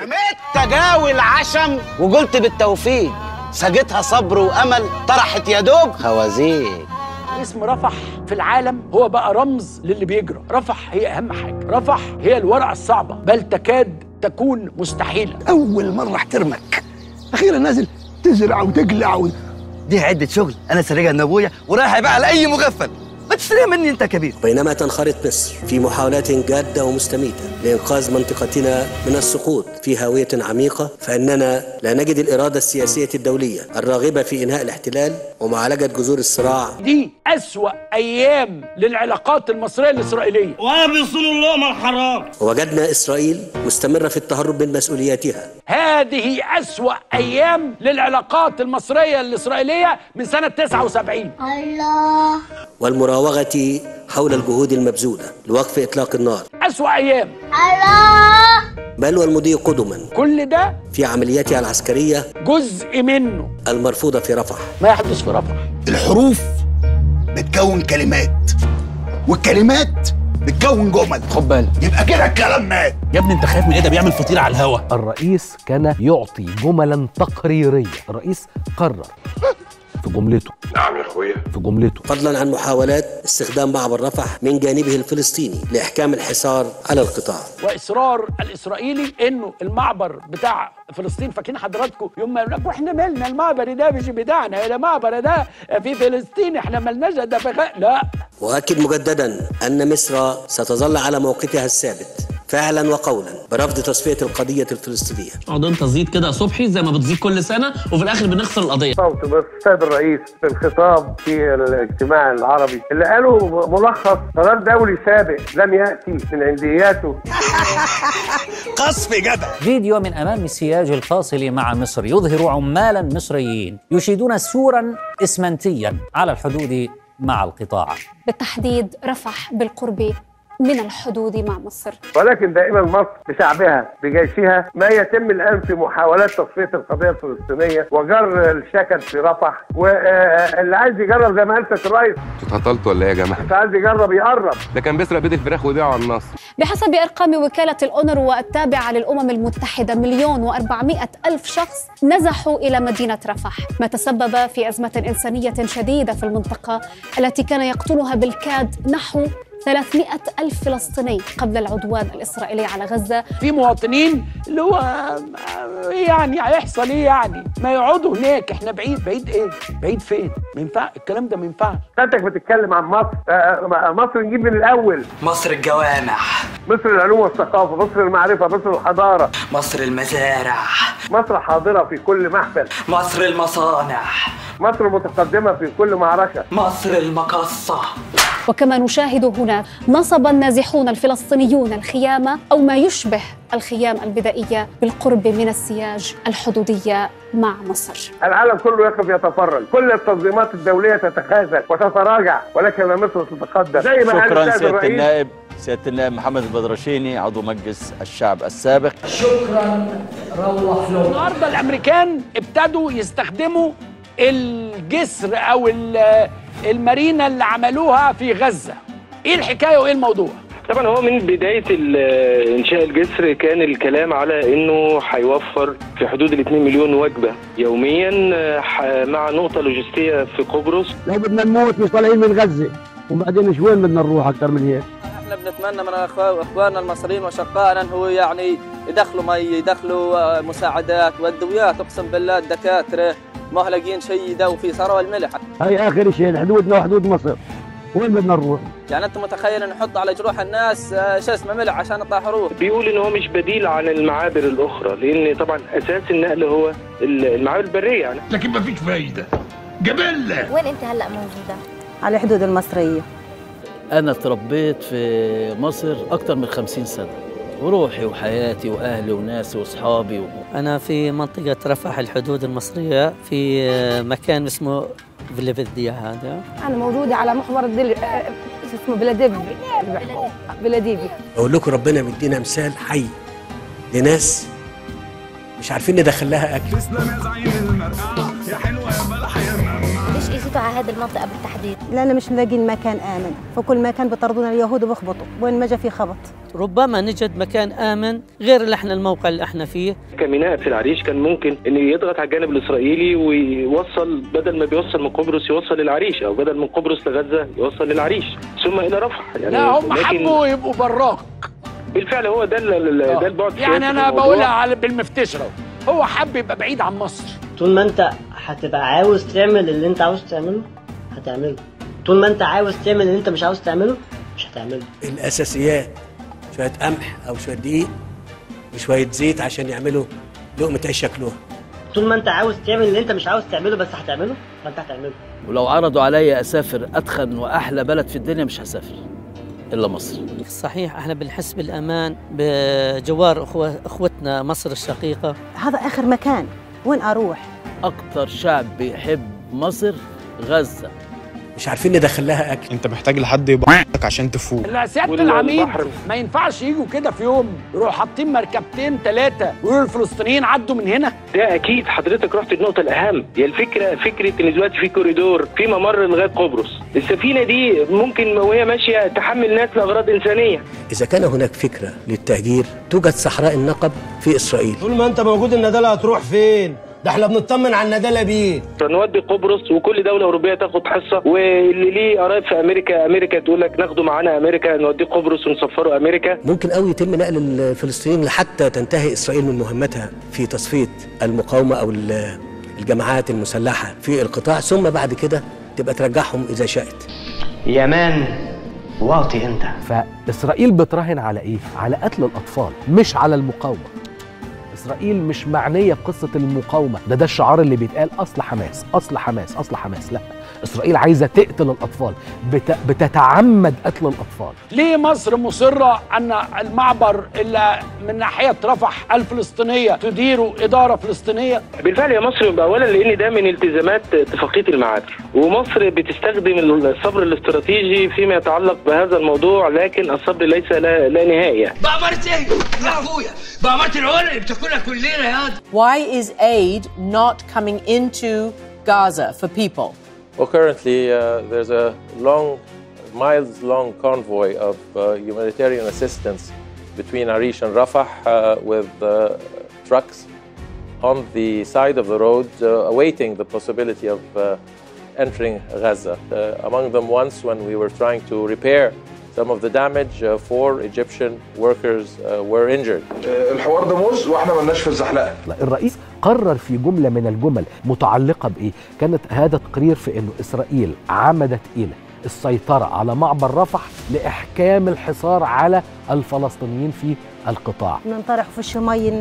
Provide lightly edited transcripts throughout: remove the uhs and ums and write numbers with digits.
رميت تجاوي العشم وقلت بالتوفيق، سجتها صبر وامل، طرحت يا دوب خوازيق. اسم رفح في العالم هو بقى رمز للي بيجرى. رفح هي اهم حاجه، رفح هي الورقه الصعبه بل تكاد تكون مستحيله. اول مره احترمك، اخيرا نازل تزرع وتقلع دي عده شغل انا سرقها من ابويا ورايحه بقى على اي مغفل، ما تشتريها مني انت كبير. بينما تنخرط مصر في محاولات جادة ومستميتة لإنقاذ منطقتنا من السقوط في هاوية عميقة، فإننا لا نجد الإرادة السياسية الدولية الراغبة في إنهاء الاحتلال ومعالجة جذور الصراع. دي أسوأ أيام للعلاقات المصرية الإسرائيلية، وأنا بيصون اللقمة الحرام. ووجدنا إسرائيل مستمرة في التهرب من مسؤولياتها. هذه أسوأ أيام للعلاقات المصرية الإسرائيلية من سنة 79. الله. والمراوغة حول الجهود المبذولة لوقف إطلاق النار. أسوأ أيام. الله. بل والمضي قدما. كل ده في عملياتها العسكرية جزء منه المرفوضة في رفح. ما يحدث في رفح. الحروف بتكون كلمات، والكلمات بتكون جمل. خد بالك، يبقى كده الكلام مات. يا ابني انت خايف من ايه؟ ده بيعمل فطير على الهوا. الرئيس كان يعطي جملا تقريرية. الرئيس قرر في جملته، نعم يا اخويا، في جملته، فضلا عن محاولات استخدام معبر رفح من جانبه الفلسطيني لإحكام الحصار على القطاع، واصرار الاسرائيلي انه المعبر بتاع فلسطين، فاكرين حضراتكم يوم ما يقول لك واحنا مالنا المعبر ده مش بتاعنا، المعبر ده في فلسطين احنا مالناش ده لا. واكد مجددا ان مصر ستظل على موقفها الثابت فعلا وقولا برفض تصفيه القضيه الفلسطينيه. انت تزيد كده صبحي زي ما بتزيد كل سنه وفي الاخر بنخسر القضيه. صوت بس السيد الرئيس في الخطاب في الاجتماع العربي اللي قالوا ملخص قرار دولي سابق لم ياتي من عندياته. قصف جدع. فيديو من امام السياج الفاصل مع مصر يظهر عمالا مصريين يشيدون سورا اسمنتيا على الحدود مع القطاع، بالتحديد رفح بالقرب من الحدود مع مصر. ولكن دائما مصر بشعبها بجيشها ما يتم الان في محاولات تصفيه القضيه الفلسطينيه وجر الشكل في رفح، واللي عايز يجرب زي ما قالت الرئيس. اتهطلتوا ولا ايه يا جماعه؟ اللي عايز يجرب يقرب. ده كان بيسرق بيت الفراخ ويبيعه على النصر. بحسب ارقام وكاله الأونروا التابعه للامم المتحده 1,400,000 شخص نزحوا الى مدينه رفح، ما تسبب في ازمه انسانيه شديده في المنطقه التي كان يقتلها بالكاد نحو 300,000 فلسطيني قبل العدوان الإسرائيلي على غزة. في مواطنين اللي هو يعني هيحصل ايه يعني؟ ما يقعدوا هناك، احنا بعيد ايه؟ بعيد فين؟ ما ينفع الكلام ده، ما ينفعش. انت بتتكلم عن مصر، مصر نجيب من الأول. مصر الجوامع، مصر العلوم والثقافة، مصر المعرفة، مصر الحضارة، مصر المزارع، مصر حاضرة في كل محفل، مصر المصانع، مصر متقدمة في كل معركة، مصر المقصة. وكما نشاهد هنا نصب النازحون الفلسطينيون الخيام أو ما يشبه الخيام البدائية بالقرب من السياج الحدودية مع مصر. العالم كله يقف يتفرج، كل التنظيمات الدولية تتخاذل وتتراجع، ولكن مصر تتقدم زي ما شكرا سيادة النائب، سيادة النائب محمد البدرشيني عضو مجلس الشعب السابق. شكرا. روح له. النهارده الامريكان ابتدوا يستخدموا الجسر او المارينا اللي عملوها في غزة. ايه الحكاية وايه الموضوع؟ طبعا هو من بداية إنشاء الجسر كان الكلام على إنه هيوفر في حدود 2 مليون وجبة يوميا مع نقطة لوجستية في قبرص. لو بدنا نموت مش طالعين من غزة، وبعدين وين بدنا نروح أكثر من هيك؟ احنا بنتمنى من اخواننا المصريين وشقائنا انه هو يعني يدخلوا مي، يدخلوا مساعدات وادويات. اقسم بالله الدكاترة ما لاقيين شيء يداووا فيه، صاروا الملح. هاي آخر شيء حدودنا وحدود مصر، وين بدنا نروح؟ يعني انت متخيل نحط على جروح الناس شو اسمه ملح عشان يطهروه؟ بيقول ان هو مش بديل عن المعابر الاخرى، لان طبعا اساس النقل هو المعابر البريه يعني. لكن ما فيش فايده. جبله. وين انت هلا موجوده؟ على الحدود المصريه. انا تربيت في مصر اكثر من 50 سنه، وروحي وحياتي واهلي وناسي واصحابي انا في منطقه رفح الحدود المصريه في مكان اسمه فيلافيديا. هذا انا موجوده على محور اسمه بلاديبي. اقول لكم ربنا مدينا مثال حي لناس مش عارفين ندخل لها اكل. ليش اجيت جيتوا على هذه المنطقة بالتحديد؟ لأن مش لاقيين مكان آمن، فكل مكان بيطردونا اليهود وبيخبطوا، وين ما جا في خبط. ربما نجد مكان آمن غير اللي احنا الموقع اللي احنا فيه. كميناء في العريش كان ممكن ان يضغط على الجانب الاسرائيلي ويوصل، بدل ما بيوصل من قبرص يوصل للعريش، او بدل من قبرص لغزة يوصل للعريش ثم الى رفح. يعني لا هم حبوا يبقوا براك. بالفعل هو ده البعد. يعني انا بقولها بالمفتشرة، هو حب يبقى بعيد عن مصر. طول ما انت هتبقى عاوز تعمل اللي انت عاوز تعمله هتعمله، طول ما انت عاوز تعمل اللي انت مش عاوز تعمله مش هتعمله. الاساسيات شويه قمح او شويه دقيق وشويه زيت عشان يعملوا لقمه عيش ياكلوها. طول ما انت عاوز تعمل اللي انت مش عاوز تعمله بس هتعمله فانت هتعمله. ولو عرضوا عليا اسافر اتخن واحلى بلد في الدنيا مش هسافر الا مصر. صحيح احنا بنحس بالامان بجوار اخوتنا مصر الشقيقه. هذا اخر مكان، وين اروح؟ اكتر شعب بيحب مصر غزه. مش عارفين ندخل لها اكل. انت محتاج لحد يبقى عشان تفوق. لا سياده العميد ما ينفعش يجوا كده في يوم يروحوا حاطين مركبتين 3 ويقولوا الفلسطينيين عدوا من هنا. ده اكيد حضرتك رحت النقطه الاهم، هي فكره ان دلوقتي في كوريدور في ممر لغايه قبرص. السفينه دي ممكن وهي ماشيه تحمل ناس لاغراض انسانيه. اذا كان هناك فكره للتهجير توجد صحراء النقب في اسرائيل. طول ما انت موجود الندالة هتروح فين؟ ده احنا بنطمن على الندالة بيه. نودي قبرص وكل دوله اوروبيه تاخد حصه، واللي ليه قرايب في امريكا تقول لك ناخده معانا امريكا، نوديه قبرص ونسفره امريكا. ممكن قوي يتم نقل الفلسطينيين حتى تنتهي اسرائيل من مهمتها في تصفيه المقاومه او الجماعات المسلحه في القطاع، ثم بعد كده تبقى ترجعهم اذا شاءت. يا مان واطي انت. فاسرائيل بتراهن على ايه؟ على قتل الاطفال مش على المقاومه. إسرائيل مش معنية بقصة المقاومة، ده الشعار اللي بيتقال أصل حماس أصل حماس أصل حماس. لا، إسرائيل عايزة تقتل الأطفال، بتتعمد قتل الأطفال. ليه مصر مصرة أن المعبر اللي من ناحية رفح الفلسطينية تديره إدارة فلسطينية؟ بالفعل يا مصر أولا لأن ده من التزامات اتفاقية المعابر، ومصر بتستخدم الصبر الاستراتيجي فيما يتعلق بهذا الموضوع، لكن الصبر ليس لا نهاية. بأمرت إيه يا أخويا؟ بأمرت العرق اللي بتاكلها كل ليلة يا هاد. Why is aid not coming into Gaza for people? Well, currently there's a miles-long convoy of humanitarian assistance between Arish and Rafah with trucks on the side of the road awaiting the possibility of entering Gaza. Among them once when we were trying to repair some of the damage, 4 Egyptian workers were injured. الحوار ده موز واحنا مالناش في الزحلقه. الرئيس قرر في جملة من الجمل متعلقة بإيه؟ كانت هذا تقرير في إنه إسرائيل عمدت إلى السيطرة على معبر رفح لإحكام الحصار على الفلسطينيين في القطاع. ننطرح فيش مي،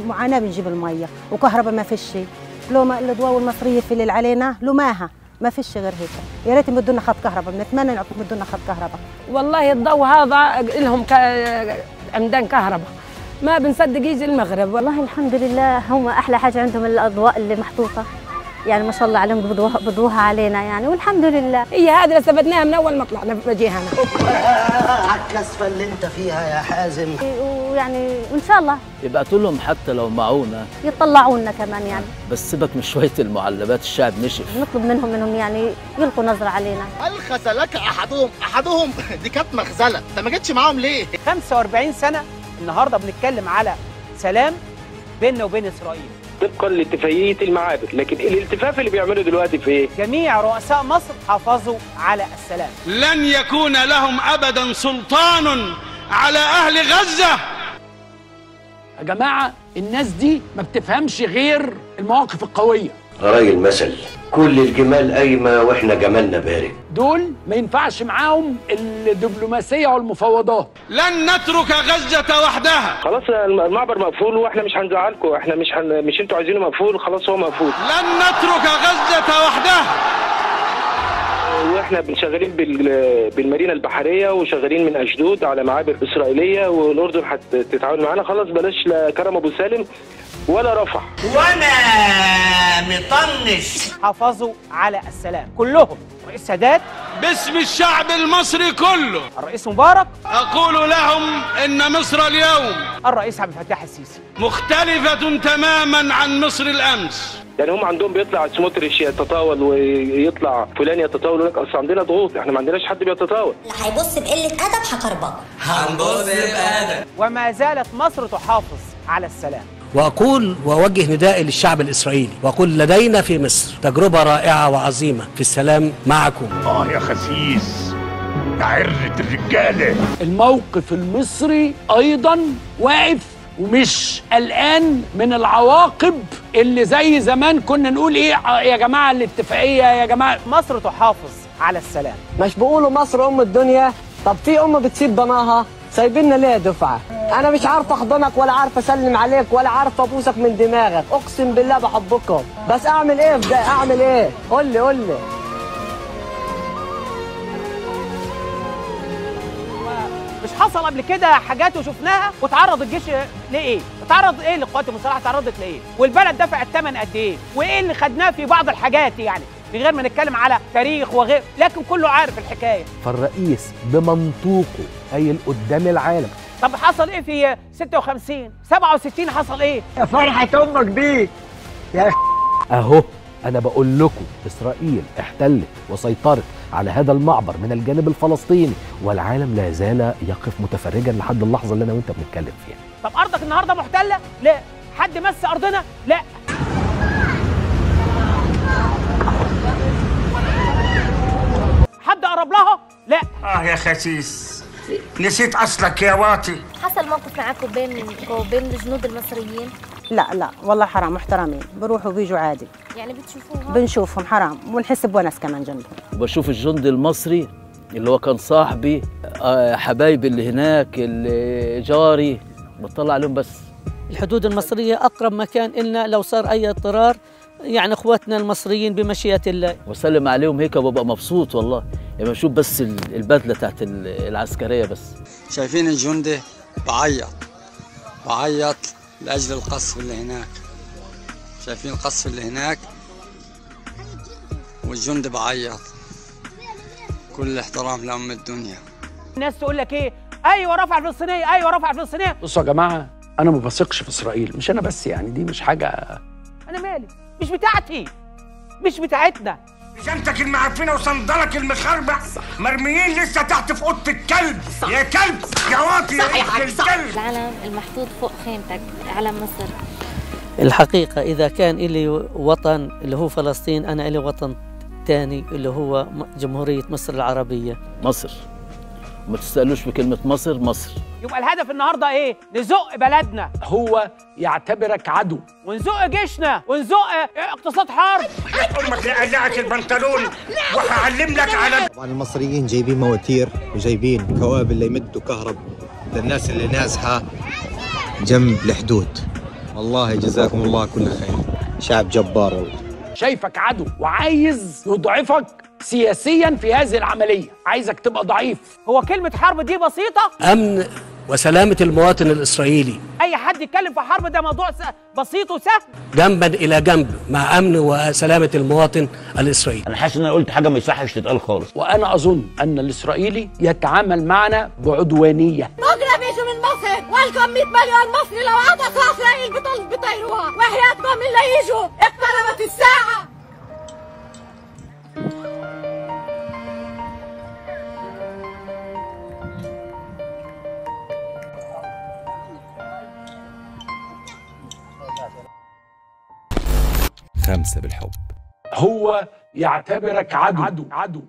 معاناة بنجيب المية، وكهرباء ما فيش. لو ما الأضواء المصرية في الليل علينا لو ماها ما فيش غير هيك. يا ريت يمدونا خط كهرباء، بنتمنى يمدونا خط كهرباء. والله الضوء هذا لهم عمدان كهرباء، ما بنصدق يجي المغرب. والله الحمد لله هم احلى حاجه عندهم الاضواء اللي محطوطه، يعني ما شاء الله عليهم بضوها علينا يعني، والحمد لله. هي هذه اللي استفدناها من اول ما طلعنا في وجهنا. على الكسفه اللي انت فيها يا حازم. ويعني وان شاء الله يبعتوا لهم حتى لو معونه يطلعونا كمان يعني. بس سيبك من شويه المعلبات، الشعب نشف. نطلب منهم يعني يلقوا نظره علينا. هل خذلك احدهم دي كانت مخزله، انت ما جيتش معاهم ليه؟ 45 سنه النهارده بنتكلم على سلام بيننا وبين اسرائيل طبقا لاتفاقيه المعابر، لكن الالتفاف اللي بيعملوا دلوقتي في ايه؟ جميع رؤساء مصر حافظوا على السلام. لن يكون لهم ابدا سلطان على اهل غزه. يا جماعه الناس دي ما بتفهمش غير المواقف القويه. راجل مثل كل الجمال قايمه واحنا جمالنا بارد. دول ما ينفعش معاهم الدبلوماسيه والمفاوضات. لن نترك غزه وحدها. خلاص المعبر مقفول واحنا مش هنزعلكم، احنا مش انتوا عايزينه مقفول، خلاص هو مقفول. لن نترك غزه وحدها. واحنا شغالين بالمارينا البحريه وشغالين من اشدود على معابر اسرائيليه، والاردن هتتعاون معانا. خلاص بلاش لا كرم ابو سالم ولا رفح. وانا مطنش. حافظوا على السلام كلهم. الرئيس سادات باسم الشعب المصري كله، الرئيس مبارك، اقول لهم ان مصر اليوم الرئيس عبد الفتاح السيسي مختلفه تماما عن مصر الامس. يعني هم عندهم بيطلع سموتريتش يتطاول ويطلع فلان يتطاول، يقول لك اصل عندنا ضغوط، احنا ما عندناش حد بيتطاول. اللي هيبص بقله ادب هكربجه. هنبص بادب. وما زالت مصر تحافظ على السلام. وأقول وأوجه ندائي للشعب الإسرائيلي وأقول لدينا في مصر تجربة رائعة وعظيمة في السلام معكم. يا خسيس يا عرة الرجالة. الموقف المصري أيضا واقف ومش قلقان من العواقب اللي زي زمان كنا نقول ايه يا جماعة الاتفاقية يا جماعة. مصر تحافظ على السلام. مش بيقولوا مصر أم الدنيا؟ طب في أم بتسيب ضناها؟ سايبيننا ليه دفعة؟ أنا مش عارف أحضنك ولا عارف أسلم عليك ولا عارف أبوسك من دماغك، أقسم بالله بحبكم، بس أعمل إيه في ده؟ أعمل إيه؟ قول لي قول لي. مش حصل قبل كده حاجات وشفناها؟ وتعرض الجيش لايه؟ اتعرض ايه للقوات المسلحه؟ اتعرضت لايه؟ والبلد دفع الثمن قد ايه؟ وايه اللي خدناه في بعض الحاجات يعني؟ من غير ما نتكلم على تاريخ وغير، لكن كله عارف الحكايه. فالرئيس بمنطوقه قايل قدام العالم. طب حصل ايه في 56 67 حصل ايه؟ يا فرحة امك بيك يا اهو انا بقول لكم اسرائيل احتلت وسيطرت على هذا المعبر من الجانب الفلسطيني، والعالم لا زال يقف متفرجا لحد اللحظه اللي انا وانت بنتكلم فيها. طب ارضك النهارده محتله؟ لا. حد مس ارضنا؟ لا. حد قرب لها؟ لا. يا خسيس نسيت اصلك يا واطي. حصل موقف معاكم بينكم وبين الجنود المصريين؟ لا والله حرام، محترمين، بروحوا وبيجوا عادي. يعني بتشوفوهم؟ بنشوفهم حرام، ونحس بونس كمان جنبهم. وبشوف الجندي المصري اللي هو كان صاحبي، حبايبي اللي هناك، اللي جاري، بطلع عليهم بس. الحدود المصرية أقرب مكان إلنا لو صار أي اضطرار، يعني إخواتنا المصريين بمشيئة الله. وسلم عليهم هيك وببقى مبسوط والله، يعني بشوف بس البدلة تاعت العسكرية بس. شايفين الجندي بعيط لأجل القصف اللي هناك، شايفين القصف اللي هناك والجندي بعيط. كل احترام لأم الدنيا. الناس تقول لك ايه؟ ايوه رفع الفلسطينيه، ايوه رفع الفلسطينيه. بصوا يا جماعه، انا ما بثقش في اسرائيل، مش انا بس، يعني دي مش حاجه. انا مالي، مش بتاعتي، مش بتاعتنا. جنتك المعفنه وصندلك المخربع مرميين لسه تحت في اوضه الكلب. صح. يا كلب يا واطي يا الكلب. العلم المحطوط فوق خيمتك، علم مصر. الحقيقة إذا كان إلي وطن اللي هو فلسطين، أنا إلي وطن تاني اللي هو جمهورية مصر العربية. مصر، ما تستقلوش بكلمة مصر. مصر يبقى الهدف النهارده ايه؟ نزق بلدنا. هو يعتبرك عدو، ونزق جيشنا، ونزق اقتصاد حرب. امك لقلعك البنطلون وهعلم لك على. طبعا المصريين جايبين مواتير وجايبين كوابل اللي يمدوا كهرب للناس اللي نازحه جنب الحدود. والله جزاكم الله كل خير، شعب جبار والله. شايفك عدو وعايز يضعفك سياسيا في هذه العملية، عايزك تبقى ضعيف. هو كلمة حرب دي بسيطة؟ أمن وسلامة المواطن الإسرائيلي. أي حد يتكلم في حرب ده موضوع بسيط وسهل. جنبا إلى جنب مع أمن وسلامة المواطن الإسرائيلي. أنا حاسس إن أنا قلت حاجة ما يصحش تتقال خالص. وأنا أظن أن الإسرائيلي يتعامل معنا بعدوانية. بكرة بيجوا من مصر، والكم 100 مليون مصري لو عطسوا إسرائيل بيطيروها، وحياتكم اللي يجوا، اقتربت الساعة. خمسة بالحب. هو يعتبرك عدو.